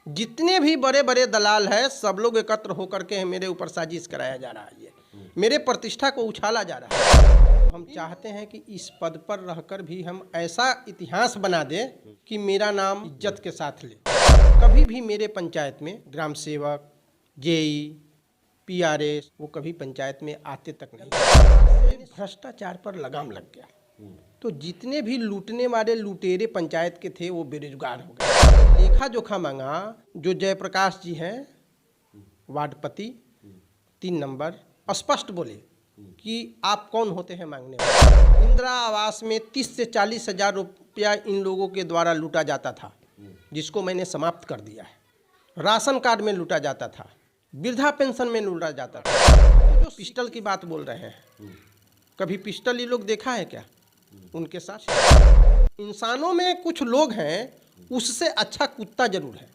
जितने भी बड़े बड़े दलाल हैं सब लोग एकत्र होकर के मेरे ऊपर साजिश कराया जा रहा है। ये मेरे प्रतिष्ठा को उछाला जा रहा है। हम चाहते हैं कि इस पद पर रहकर भी हम ऐसा इतिहास बना दें कि मेरा नाम इज्जत के साथ ले। कभी भी मेरे पंचायत में ग्राम सेवक, जेई, पीआरएस वो कभी पंचायत में आते तक नहीं। भ्रष्टाचार पर लगाम लग गया तो जितने भी लूटने वाले लुटेरे पंचायत के थे वो बेरोजगार हो गए। लेखा जोखा मांगा जो जयप्रकाश जी हैं वार्डपति 3 नंबर स्पष्ट बोले कि आप कौन होते हैं मांगने वाले। इंदिरा आवास में 30 से 40 हजार रुपया इन लोगों के द्वारा लूटा जाता था जिसको मैंने समाप्त कर दिया है। राशन कार्ड में लूटा जाता था, वृद्धा पेंशन में लूटा जाता था। तो जो पिस्टल की बात बोल रहे हैं, कभी पिस्टल ये लोग देखा है क्या? उनके साथ इंसानों में कुछ लोग हैं उससे अच्छा कुत्ता जरूर है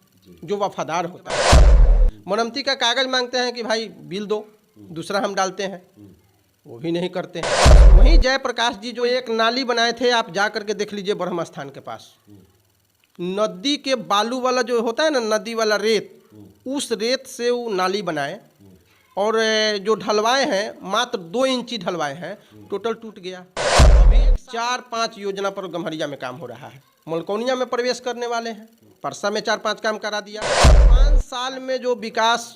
जो वफादार होता है। मरम्मती का कागज मांगते हैं कि भाई बिल दो, दूसरा हम डालते हैं, वो भी नहीं करते हैं। वहीं जयप्रकाश जी जो एक नाली बनाए थे, आप जा करके देख लीजिए ब्रह्म स्थान के पास, नदी के बालू वाला जो होता है ना, नदी वाला रेत, उस रेत से वो नाली बनाए और जो ढलवाए हैं मात्र 2 इंची ढलवाए हैं, टोटल टूट गया। अभी 4-5 योजना पर गम्हरिया में काम हो रहा है। मलकोनिया में प्रवेश करने वाले हैं, परसा में 4-5 काम करा दिया। 5 साल में जो विकास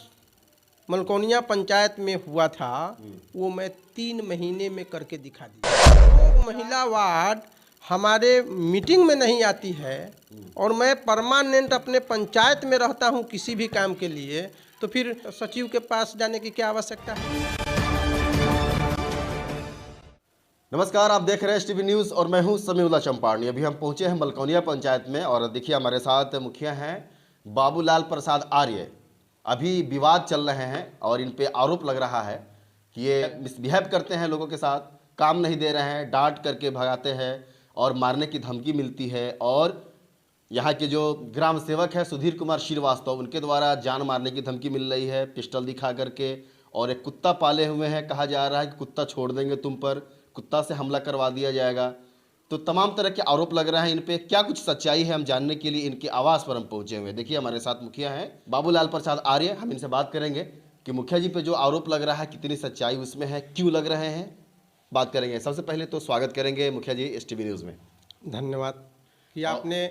मलकोनिया पंचायत में हुआ था वो मैं 3 महीने में करके दिखा दिया। वो महिला वार्ड हमारे मीटिंग में नहीं आती है और मैं परमानेंट अपने पंचायत में रहता हूं किसी भी काम के लिए, तो फिर सचिव के पास जाने की क्या आवश्यकता है? नमस्कार, आप देख रहे हैं एसटीवी न्यूज़ और मैं हूं समीउल्लाह चंपारनी। अभी हम पहुंचे हैं मलकोनिया पंचायत में और देखिए हमारे साथ मुखिया हैं बाबूलाल प्रसाद आर्य। अभी विवाद चल रहे हैं और इन पे आरोप लग रहा है कि ये मिसबिहेव करते हैं, लोगों के साथ काम नहीं दे रहे हैं, डांट करके भगाते हैं और मारने की धमकी मिलती है। और यहाँ के जो ग्राम सेवक है सुधीर कुमार श्रीवास्तव, उनके द्वारा जान मारने की धमकी मिल रही है पिस्टल दिखा करके। और एक कुत्ता पाले हुए हैं, कहा जा रहा है कि कुत्ता छोड़ देंगे तुम पर, कुत्ता से हमला करवा दिया जाएगा। तो तमाम तरह के आरोप लग रहे हैं इन पे। क्या कुछ सच्चाई है हम जानने के लिए इनके आवास पर हम पहुंचे हुए। देखिए हमारे साथ मुखिया हैं बाबूलाल प्रसाद आर्य, हम इनसे बात करेंगे कि मुखिया जी पे जो आरोप लग रहा है कितनी सच्चाई उसमें है, क्यों लग रहे हैं, बात करेंगे। सबसे पहले तो स्वागत करेंगे मुखिया जी एसटीवी न्यूज़ में। धन्यवाद कि आपने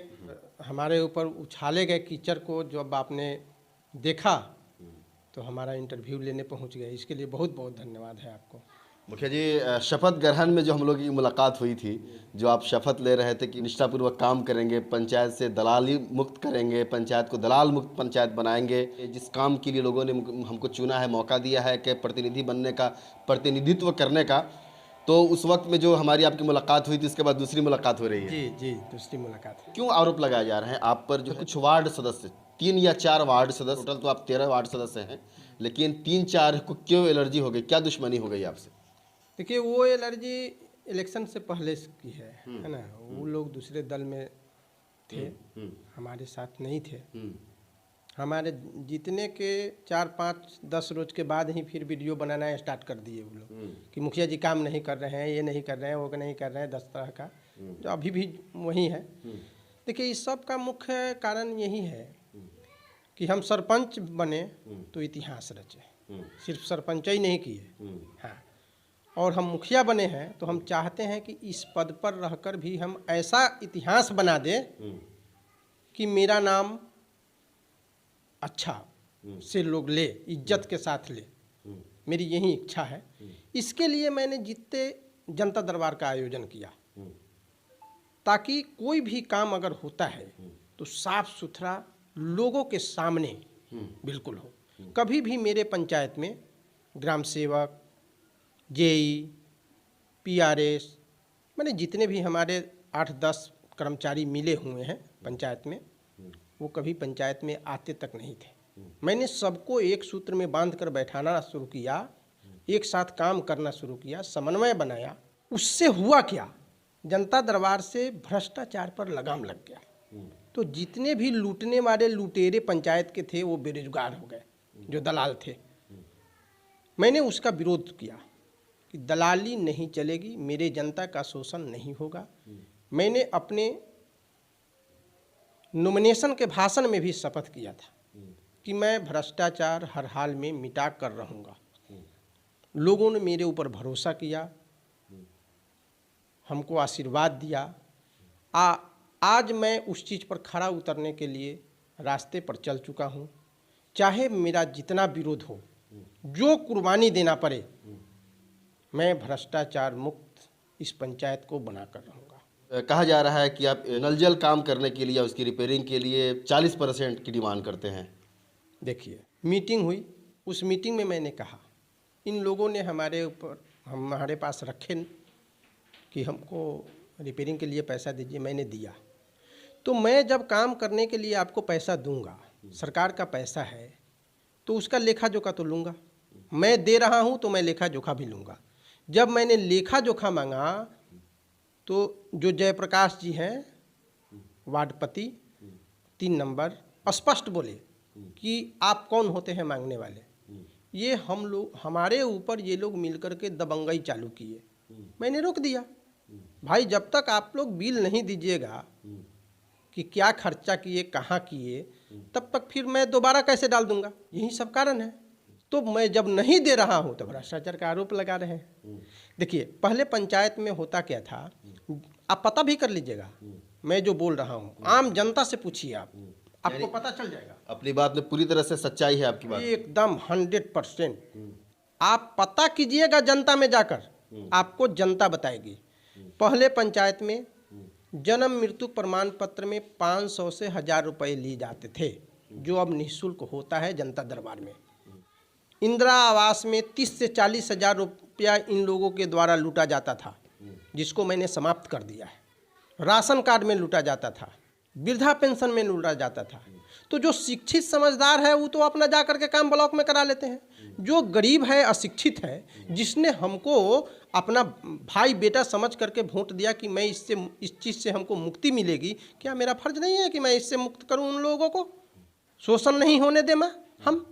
हमारे ऊपर उछाले गए कीचड़ को जब आपने देखा तो हमारा इंटरव्यू लेने पहुंच गए, इसके लिए बहुत बहुत धन्यवाद है आपको। मुखिया जी, शपथ ग्रहण में जो हम लोग की मुलाकात हुई थी, जो आप शपथ ले रहे थे कि निष्ठापूर्वक काम करेंगे, पंचायत से दलाली मुक्त करेंगे, पंचायत को दलाल मुक्त पंचायत बनाएंगे, जिस काम के लिए लोगों ने हमको चुना है, मौका दिया है कि प्रतिनिधि बनने का, प्रतिनिधित्व करने का, तो उस वक्त में जो हमारी आपकी मुलाकात हुई थी उसके बाद दूसरी मुलाकात हो रही है। जी जी, दूसरी मुलाकात। क्यों आरोप लगाए जा रहे हैं आप पर? जो कुछ वार्ड सदस्य, 3 या 4 वार्ड सदस्य, टोटल तो आप 13 वार्ड सदस्य हैं, लेकिन 3-4 को क्यों एलर्जी हो गई, क्या दुश्मनी हो गई आपसे? देखिए वो एलर्जी इलेक्शन से पहले की है ना। वो लोग दूसरे दल में थे, हमारे साथ नहीं थे। हमारे जीतने के 4-5-10 रोज के बाद ही फिर वीडियो बनाना स्टार्ट कर दिए वो लोग कि मुखिया जी काम नहीं कर रहे हैं, ये नहीं कर रहे हैं, वो नहीं कर रहे हैं, 10 तरह का जो अभी भी वही है। देखिए इस सब का मुख्य कारण यही है कि हम सरपंच बने तो इतिहास रचे, सिर्फ सरपंच ही नहीं किए, हाँ, और हम मुखिया बने हैं तो हम चाहते हैं कि इस पद पर रहकर भी हम ऐसा इतिहास बना दें कि मेरा नाम अच्छा से लोग ले, इज्जत के साथ ले। मेरी यही इच्छा है। इसके लिए मैंने जितने जनता दरबार का आयोजन किया ताकि कोई भी काम अगर होता है तो साफ सुथरा लोगों के सामने बिल्कुल हो। कभी भी मेरे पंचायत में ग्राम सेवक, जेई, पीआरएस, मैंने जितने भी हमारे 8-10 कर्मचारी मिले हुए हैं पंचायत में, वो कभी पंचायत में आते तक नहीं थे। मैंने सबको एक सूत्र में बांध कर बैठाना शुरू किया, एक साथ काम करना शुरू किया, समन्वय बनाया। उससे हुआ क्या, जनता दरबार से भ्रष्टाचार पर लगाम लग गया। तो जितने भी लूटने वाले लुटेरे पंचायत के थे वो बेरोजगार हो गए, जो दलाल थे। मैंने उसका विरोध किया कि दलाली नहीं चलेगी, मेरे जनता का शोषण नहीं होगा। मैंने अपने नॉमिनेशन के भाषण में भी शपथ किया था कि मैं भ्रष्टाचार हर हाल में मिटा कर रहूँगा। लोगों ने मेरे ऊपर भरोसा किया, हमको आशीर्वाद दिया। आज मैं उस चीज़ पर खरा उतरने के लिए रास्ते पर चल चुका हूँ। चाहे मेरा जितना विरोध हो, जो कुर्बानी देना पड़े, मैं भ्रष्टाचार मुक्त इस पंचायत को बनाकर रहूँगा। कहा जा रहा है कि आप नल जल काम करने के लिए, उसकी रिपेयरिंग के लिए 40% की डिमांड करते हैं। देखिए, मीटिंग हुई, उस मीटिंग में मैंने कहा इन लोगों ने हमारे पास रखे कि हमको रिपेयरिंग के लिए पैसा दीजिए, मैंने दिया। तो मैं जब काम करने के लिए आपको पैसा दूंगा, सरकार का पैसा है, तो उसका लेखा जोखा तो लूँगा। मैं दे रहा हूँ तो मैं लेखा जोखा भी लूँगा। जब मैंने लेखा जोखा मांगा तो जो जयप्रकाश जी हैं, वार्डपति 3 नंबर, स्पष्ट बोले कि आप कौन होते हैं मांगने वाले। ये हम लोग, हमारे ऊपर ये लोग मिलकर के दबंगई चालू किए। मैंने रोक दिया, भाई जब तक आप लोग बिल नहीं दीजिएगा कि क्या खर्चा किए, कहाँ किए, तब तक फिर मैं दोबारा कैसे डाल दूंगा। यही सब कारण है। तो मैं जब नहीं दे रहा हूँ तो भ्रष्टाचार का आरोप लगा रहे हैं। देखिए, पहले पंचायत में होता क्या था, आप पता भी कर लीजिएगा, मैं जो बोल रहा हूँ आम जनता से पूछिए, आपको पता चल जाएगा। अपनी बात में पूरी तरह से सच्चाई है आपकी बात? एकदम 100%। आप पता कीजिएगा जनता में जाकर, आपको जनता बताएगी। पहले पंचायत में जन्म मृत्यु प्रमाण पत्र में 500 से 1000 रुपये लिए जाते थे, जो अब निःशुल्क होता है जनता दरबार में। इंदिरा आवास में 30 से 40 हज़ार रुपया इन लोगों के द्वारा लूटा जाता था, जिसको मैंने समाप्त कर दिया है। राशन कार्ड में लूटा जाता था, वृद्धा पेंशन में लूटा जाता था। तो जो शिक्षित समझदार है वो तो अपना जा कर के काम ब्लॉक में करा लेते हैं। जो गरीब है, अशिक्षित है, जिसने हमको अपना भाई बेटा समझ करके वोट दिया कि मैं इस चीज़ से हमको मुक्ति मिलेगी, क्या मेरा फर्ज नहीं है कि मैं इससे मुक्त करूं उन लोगों को? शोषण नहीं होने दे हम,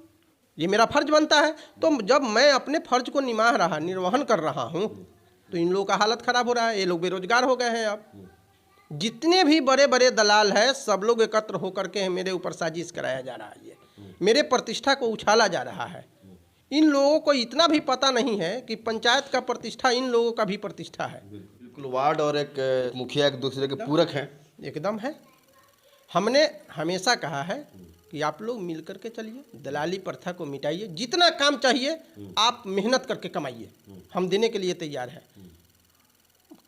ये मेरा फर्ज बनता है। तो जब मैं अपने फर्ज को निर्वहन कर रहा हूँ, तो इन लोगों का हालत ख़राब हो रहा है। ये लोग बेरोजगार हो गए हैं। अब जितने भी बड़े बड़े दलाल हैं, सब लोग एकत्र होकर के मेरे ऊपर साजिश कराया जा रहा है। ये मेरे प्रतिष्ठा को उछाला जा रहा है। इन लोगों को इतना भी पता नहीं है कि पंचायत का प्रतिष्ठा इन लोगों का भी प्रतिष्ठा है। बिल्कुल, वार्ड और एक मुखिया एक दूसरे के पूरक हैं। एकदम है। हमने हमेशा कहा है कि आप लोग मिल करके चलिए, दलाली प्रथा को मिटाइए, जितना काम चाहिए आप मेहनत करके कमाइए, हम देने के लिए तैयार हैं।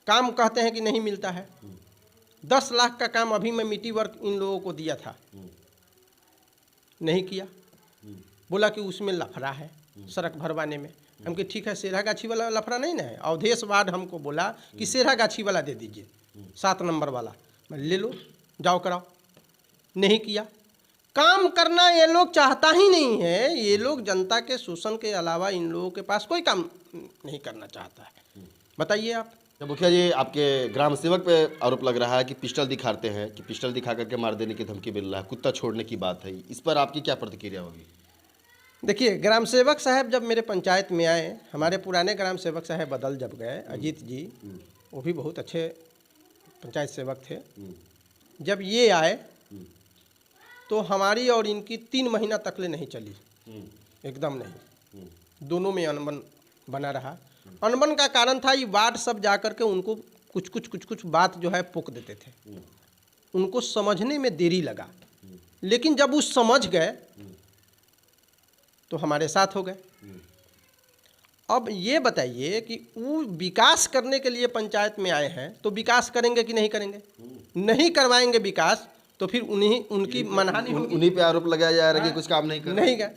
काम कहते हैं कि नहीं मिलता है। 10 लाख का काम अभी मैं मिट्टी वर्क इन लोगों को दिया था, नहीं किया। बोला कि उसमें लफड़ा है सड़क भरवाने में। हम कि ठीक है, सेरा गाछी वाला लफड़ा नहीं ना है। अवधेश वार्ड हमको बोला कि सेरा गाछी वाला दे दीजिए, 7 नंबर वाला। मैं ले लो, जाओ कराओ। नहीं किया। काम करना ये लोग चाहता ही नहीं है। ये लोग जनता के शोषण के अलावा इन लोगों के पास कोई काम नहीं करना चाहता है। बताइए आप। तो मुखिया जी, आपके ग्राम सेवक पे आरोप लग रहा है कि पिस्टल दिखाते हैं, कि पिस्टल दिखा करके मार देने की धमकी मिल रहा है, कुत्ता छोड़ने की बात है। इस पर आपकी क्या प्रतिक्रिया होगी? देखिए, ग्राम सेवक साहब जब मेरे पंचायत में आए, हमारे पुराने ग्राम सेवक साहब बदल जब गए, अजीत जी, वो भी बहुत अच्छे पंचायत सेवक थे। जब ये आए तो हमारी और इनकी 3 महीना तकले नहीं चली, एकदम नहीं। दोनों में अनबन बना रहा। अनबन का कारण था ये वार्ड सब जाकर के उनको कुछ बात जो है पोक देते थे। उनको समझने में देरी लगा, लेकिन जब वो समझ गए तो हमारे साथ हो गए। अब ये बताइए कि वो विकास करने के लिए पंचायत में आए हैं, तो विकास करेंगे कि नहीं करेंगे? नहीं करवाएंगे विकास, तो फिर उनकी मनहानि होगी। उन्हीं पे आरोप लगाया जा रहा है कि कुछ काम नहीं कर नहीं गए।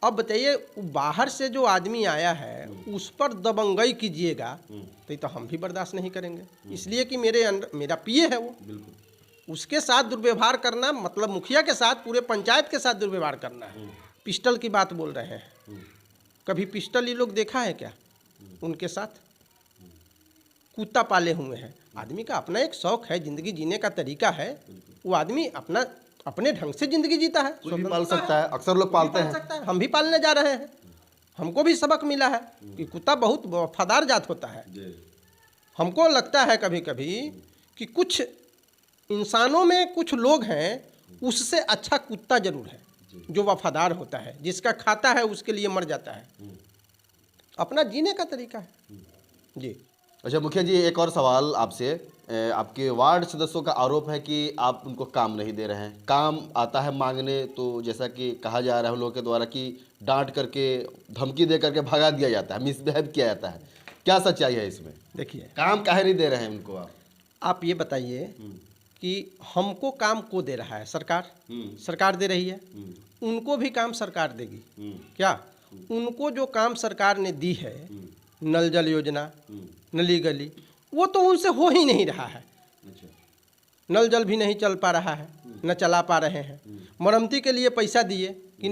अब बताइए, बाहर से जो आदमी आया है उस पर दबंगई कीजिएगा तो ये तो हम भी बर्दाश्त नहीं करेंगे। इसलिए कि मेरा पीए है वो, उसके साथ दुर्व्यवहार करना मतलब मुखिया के साथ, पूरे पंचायत के साथ दुर्व्यवहार करना है। पिस्टल की बात बोल रहे हैं, कभी पिस्टल ये लोग देखा है क्या उनके साथ? कुत्ता पाले हुए हैं। आदमी का अपना एक शौक है, जिंदगी जीने का तरीका है। वो आदमी अपने ढंग से जिंदगी जीता है। कोई भी पाल सकता है, अक्सर लोग पालते हैं। हम भी पालने जा रहे हैं। हमको भी सबक मिला है कि कुत्ता बहुत वफादार जात होता है। हमको लगता है कभी कभी कि कुछ इंसानों में कुछ लोग हैं उससे अच्छा कुत्ता जरूर है जो वफादार होता है, जिसका खाता है उसके लिए मर जाता है। अपना जीने का तरीका है जी। अच्छा मुखिया जी, एक और सवाल आपसे। आपके वार्ड सदस्यों का आरोप है कि आप उनको काम नहीं दे रहे हैं। काम आता है मांगने तो जैसा कि कहा जा रहा है उन लोगों के द्वारा कि डांट करके, धमकी दे करके भगा दिया जाता है, मिसबिहेव किया जाता है। क्या सच्चाई है इसमें? देखिए, काम काहे नहीं दे रहे हैं उनको आप ये बताइए कि हमको काम को दे रहा है? सरकार। सरकार दे रही है, उनको भी काम सरकार देगी क्या? उनको जो काम सरकार ने दी है, नल जल योजना, नली गली, वो तो उनसे हो ही नहीं रहा है। नल जल भी नहीं चल पा रहा है, न चला पा रहे हैं। मरम्मती के लिए पैसा दिए कि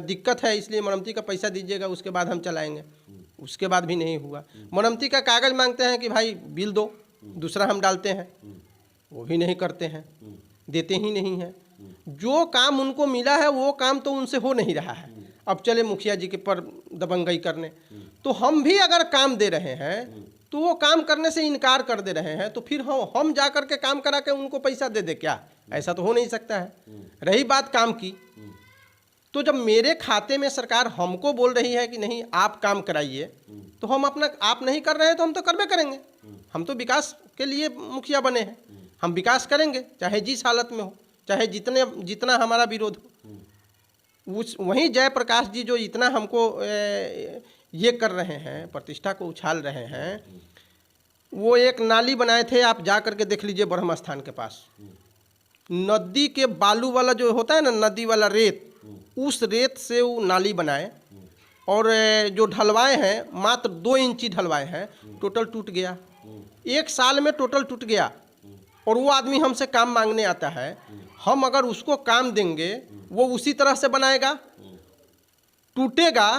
दिक्कत है इसलिए मरम्मती का पैसा दीजिएगा, उसके बाद हम चलाएंगे, उसके बाद भी नहीं हुआ। मरम्मती का कागज़ मांगते हैं कि भाई बिल दो, दूसरा हम डालते हैं, वो भी नहीं करते हैं, देते ही नहीं हैं। जो काम उनको मिला है वो काम तो उनसे हो नहीं रहा है। अब चले मुखिया जी के पर दबंगई करने, तो हम भी अगर काम दे रहे हैं तो वो काम करने से इनकार कर दे रहे हैं, तो फिर हम जा कर के काम करा के उनको पैसा दे दे क्या? ऐसा तो हो नहीं सकता है। रही बात काम की, तो जब मेरे खाते में सरकार हमको बोल रही है कि नहीं आप काम कराइए, तो हम अपना आप नहीं कर रहे हैं तो हम तो करबे करेंगे। हम तो विकास के लिए मुखिया बने हैं, हम विकास करेंगे चाहे जिस हालत में हो, चाहे जितना हमारा विरोध हो। उस वहीं जयप्रकाश जी जो इतना हमको ये कर रहे हैं, प्रतिष्ठा को उछाल रहे हैं, वो एक नाली बनाए थे, आप जा करके देख लीजिए ब्रह्म स्थान के पास। नदी के बालू वाला जो होता है ना, नदी वाला रेत, उस रेत से वो नाली बनाए, और जो ढलवाए हैं मात्र 2 इंची ढलवाए हैं, टोटल टूट गया। 1 साल में टोटल टूट गया। और वो आदमी हमसे काम मांगने आता है, हम अगर उसको काम देंगे वो उसी तरह से बनाएगा, टूटेगा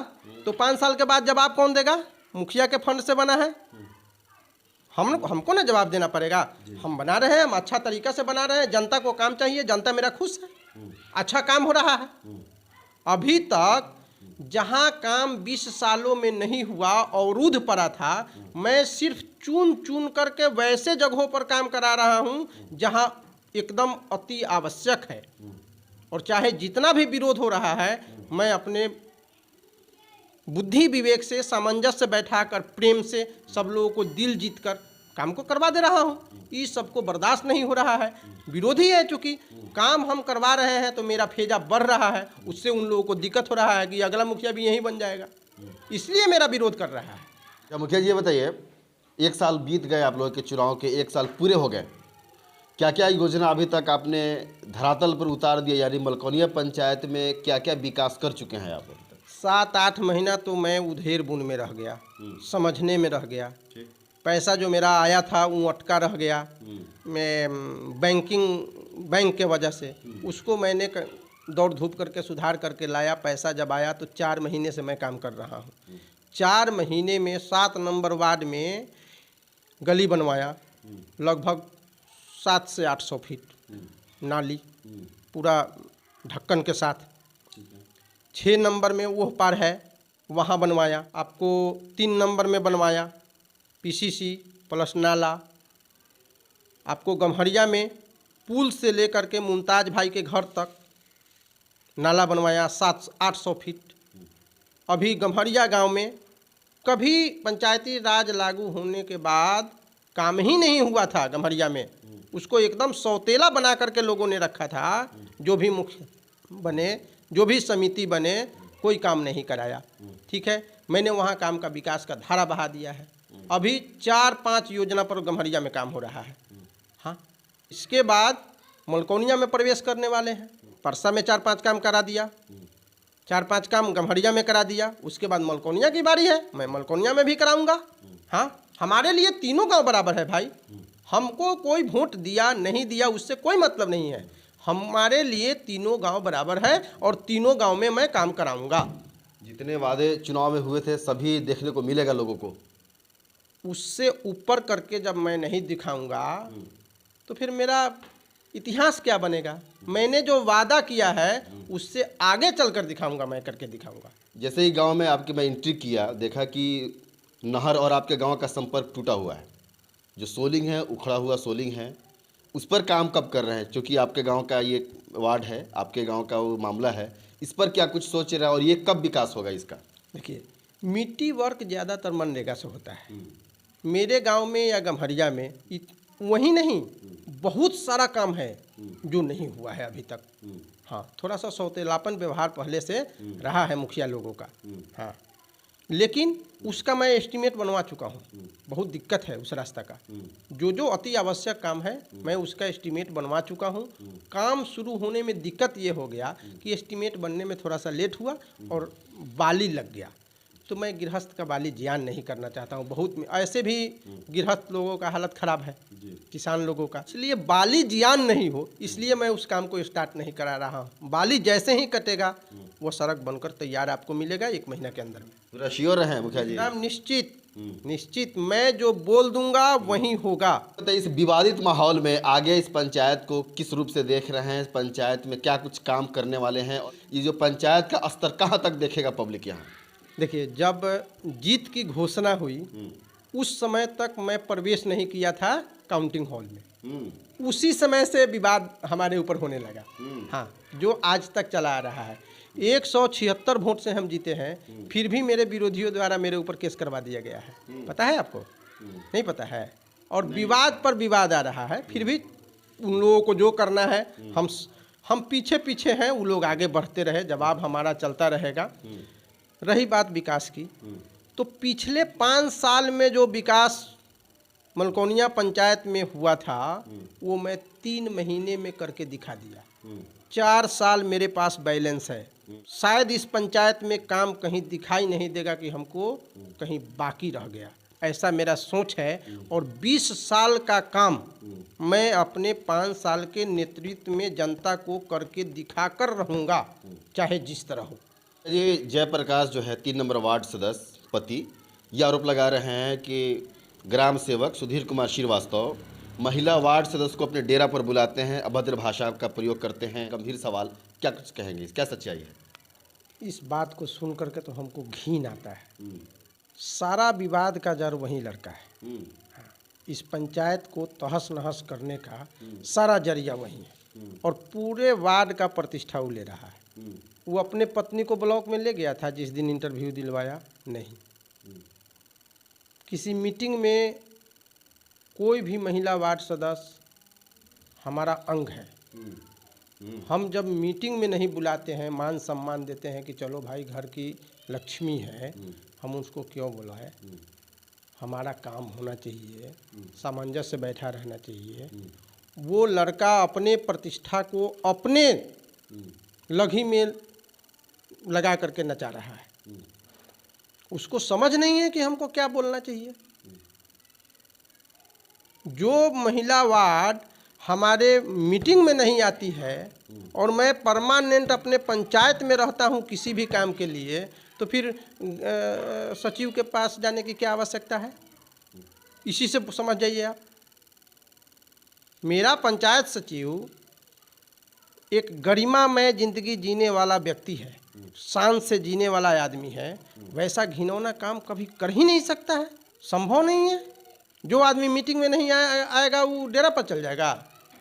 तो 5 साल के बाद जवाब कौन देगा? मुखिया के फंड से बना है, हमको ना जवाब देना पड़ेगा। हम बना रहे हैं, हम अच्छा तरीका से बना रहे हैं, जनता को काम चाहिए, जनता मेरा खुश है, अच्छा काम हो रहा है। अभी तक जहां काम 20 सालों में नहीं हुआ, अवरुद्ध पड़ा था, मैं सिर्फ चुन चुन करके वैसे जगहों पर काम करा रहा हूं जहां एकदम अति आवश्यक है। और चाहे जितना भी विरोध हो रहा है, मैं अपने बुद्धि विवेक से, सामंजस्य बैठाकर, प्रेम से सब लोगों को दिल जीत कर काम को करवा दे रहा हूँ। इस सबको बर्दाश्त नहीं हो रहा है, विरोधी है, चूँकि काम हम करवा रहे हैं तो मेरा फेजा बढ़ रहा है, उससे उन लोगों को दिक्कत हो रहा है कि अगला मुखिया भी यही बन जाएगा, इसलिए मेरा विरोध कर रहा है। क्या मुखिया जी ये बताइए, 1 साल बीत गए, आप लोगों के चुनाव के 1 साल पूरे हो गए, क्या क्या योजना अभी तक आपने धरातल पर उतार दिया? यानी मलकोनिया पंचायत में क्या क्या विकास कर चुके हैं आप? 7-8 महीना तो मैं उधेर बुन में रह गया, समझने में रह गया। पैसा जो मेरा आया था वो अटका रह गया, मैं बैंक के वजह से उसको मैंने दौड़ धूप करके सुधार करके लाया। पैसा जब आया तो 4 महीने से मैं काम कर रहा हूँ। 4 महीने में 7 नंबर वार्ड में गली बनवाया, लगभग 700 से 800 फीट नाली पूरा ढक्कन के साथ। 6 नंबर में वो पार है, वहाँ बनवाया। आपको 3 नंबर में बनवाया पीसीसी प्लस नाला। आपको गम्हरिया में पुल से लेकर के मुमताज भाई के घर तक नाला बनवाया 700-800 फीट। अभी गम्हरिया गांव में कभी पंचायती राज लागू होने के बाद काम ही नहीं हुआ था गम्हरिया में, उसको एकदम सौतेला बना करके लोगों ने रखा था। जो भी मुख्य बने, जो भी समिति बने, कोई काम नहीं कराया। ठीक है, मैंने वहाँ काम का विकास का धारा बहा दिया है। अभी 4-5 योजना पर गम्हरिया में काम हो रहा है। हाँ, इसके बाद मलकोनिया में प्रवेश करने वाले हैं। परसा में 4-5 काम करा दिया, 4-5 काम गम्हरिया में करा दिया। उसके बाद मलकोनिया की बारी है, मैं मलकोनिया में भी कराऊंगा। हाँ, हमारे लिए तीनों गांव बराबर है भाई। हमको कोई वोट दिया नहीं दिया उससे कोई मतलब नहीं है, हमारे लिए तीनों गांव बराबर है और तीनों गांव में मैं काम कराऊंगा। जितने वादे चुनाव में हुए थे सभी देखने को मिलेगा लोगों को। उससे ऊपर करके जब मैं नहीं दिखाऊंगा तो फिर मेरा इतिहास क्या बनेगा? मैंने जो वादा किया है उससे आगे चलकर दिखाऊंगा, मैं करके दिखाऊंगा। जैसे ही गांव में आपके मैं एंट्री किया, देखा कि नहर और आपके गांव का संपर्क टूटा हुआ है। जो सोलिंग है, उखड़ा हुआ सोलिंग है, उस पर काम कब कर रहे हैं? क्योंकि आपके गांव का ये वार्ड है, आपके गांव का वो मामला है, इस पर क्या कुछ सोच रहा है और ये कब विकास होगा इसका? देखिए, मिट्टी वर्क ज़्यादातर मनरेगा से होता है। मेरे गांव में या गम्हरिया में वही नहीं, बहुत सारा काम है जो नहीं हुआ है अभी तक। हाँ, थोड़ा सा सौतेलापन व्यवहार पहले से रहा है मुखिया लोगों का। हाँ, लेकिन उसका मैं एस्टीमेट बनवा चुका हूँ। बहुत दिक्कत है उस रास्ता का। जो जो अति आवश्यक काम है मैं उसका एस्टीमेट बनवा चुका हूँ। काम शुरू होने में दिक्कत ये हो गया कि एस्टीमेट बनने में थोड़ा सा लेट हुआ और बाली लग गया। तो मैं गृहस्थ का बाली जियान नहीं करना चाहता हूँ। बहुत ऐसे भी गृहस्थ लोगों का हालत ख़राब है, किसान लोगों का, इसलिए बाली जियान नहीं हो इसलिए मैं उस काम को स्टार्ट नहीं करा रहा हूँ। बाली जैसे ही कटेगा वो सड़क बनकर तैयार आपको मिलेगा 1 महीना के अंदर में। पूरा श्योर है मुखिया जी? नाम निश्चित निश्चित, मैं जो बोल दूंगा वही होगा। तो इस विवादित माहौल में आगे इस पंचायत को किस रूप से देख रहे हैं? पंचायत में क्या कुछ काम करने वाले हैं? ये जो पंचायत का स्तर कहाँ तक देखेगा पब्लिक यहाँ? देखिए, जब जीत की घोषणा हुई उस समय तक मैं प्रवेश नहीं किया था काउंटिंग हॉल में। उसी समय से विवाद हमारे ऊपर होने लगा। हाँ, जो आज तक चला आ रहा है। 176 वोट से हम जीते हैं, फिर भी मेरे विरोधियों द्वारा मेरे ऊपर केस करवा दिया गया है। पता है आपको? नहीं पता है। और विवाद पर विवाद आ रहा है, फिर भी उन लोगों को जो करना है हम पीछे पीछे हैं, वो लोग आगे बढ़ते रहे, जवाब हमारा चलता रहेगा। रही बात विकास की, तो पिछले 5 साल में जो विकास मलकोनिया पंचायत में हुआ था वो मैं 3 महीने में करके दिखा दिया। 4 साल मेरे पास बैलेंस है। शायद इस पंचायत में काम कहीं दिखाई नहीं देगा कि हमको कहीं बाकी रह गया, ऐसा मेरा सोच है। और 20 साल का काम मैं अपने 5 साल के नेतृत्व में जनता को करके दिखाकर रहूँगा, चाहे जिस तरह हो। ये जयप्रकाश जो है 3 नंबर वार्ड सदस्य पति, ये आरोप लगा रहे हैं कि ग्राम सेवक सुधीर कुमार श्रीवास्तव महिला वार्ड सदस्य को अपने डेरा पर बुलाते हैं, अभद्र भाषा का प्रयोग करते हैं। गंभीर सवाल, क्या कुछ कहेंगे, क्या सच्चाई है? इस बात को सुन करके तो हमको घिन आता है। सारा विवाद का जड़ वही लड़का है। इस पंचायत को तहस नहस करने का सारा जरिया वही है और पूरे वार्ड का प्रतिष्ठा वो ले रहा है। वो अपने पत्नी को ब्लॉक में ले गया था जिस दिन इंटरव्यू दिलवाया, नहीं। किसी मीटिंग में कोई भी महिला वार्ड सदस्य हमारा अंग है। हम जब मीटिंग में नहीं बुलाते हैं, मान सम्मान देते हैं कि चलो भाई घर की लक्ष्मी है, हम उसको क्यों बुलाएं? हमारा काम होना चाहिए, सामंजस्य से बैठा रहना चाहिए। वो लड़का अपने प्रतिष्ठा को अपने लगी में लगा करके नचा रहा है। उसको समझ नहीं है कि हमको क्या बोलना चाहिए। जो महिला वार्ड हमारे मीटिंग में नहीं आती है और मैं परमानेंट अपने पंचायत में रहता हूं किसी भी काम के लिए, तो फिर सचिव के पास जाने की क्या आवश्यकता है? इसी से समझ जाइए आप। मेरा पंचायत सचिव एक गरिमामय जिंदगी जीने वाला व्यक्ति है, शान से जीने वाला आदमी है। वैसा घिनौना काम कभी कर ही नहीं सकता है, संभव नहीं है। जो आदमी मीटिंग में नहीं आएगा वो डेरा पर चल जाएगा,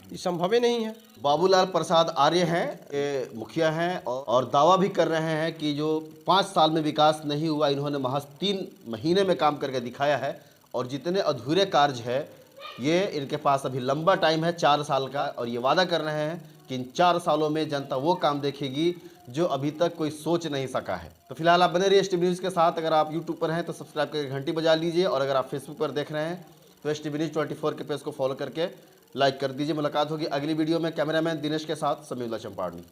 ये संभव ही नहीं है। बाबूलाल प्रसाद आर्य हैं, ये मुखिया हैं और दावा भी कर रहे हैं कि जो 5 साल में विकास नहीं हुआ, इन्होंने महज 3 महीने में काम करके दिखाया है। और जितने अधूरे कार्य है ये इनके पास अभी लंबा टाइम है, 4 साल का, और ये वादा कर रहे हैं कि इन 4 सालों में जनता वो काम देखेगी जो अभी तक कोई सोच नहीं सका है। तो फिलहाल आप बने रहिए एसटीवी न्यूज़ के साथ। अगर आप यूट्यूब पर हैं तो सब्सक्राइब करके घंटी बजा लीजिए, और अगर आप फेसबुक पर देख रहे हैं तो एसटीवी न्यूज़ 24 के पेज को फॉलो करके लाइक कर दीजिए। मुलाकात होगी अगली वीडियो में। कैमरामैन दिनेश के साथ समीउल्लाह चंपारनी।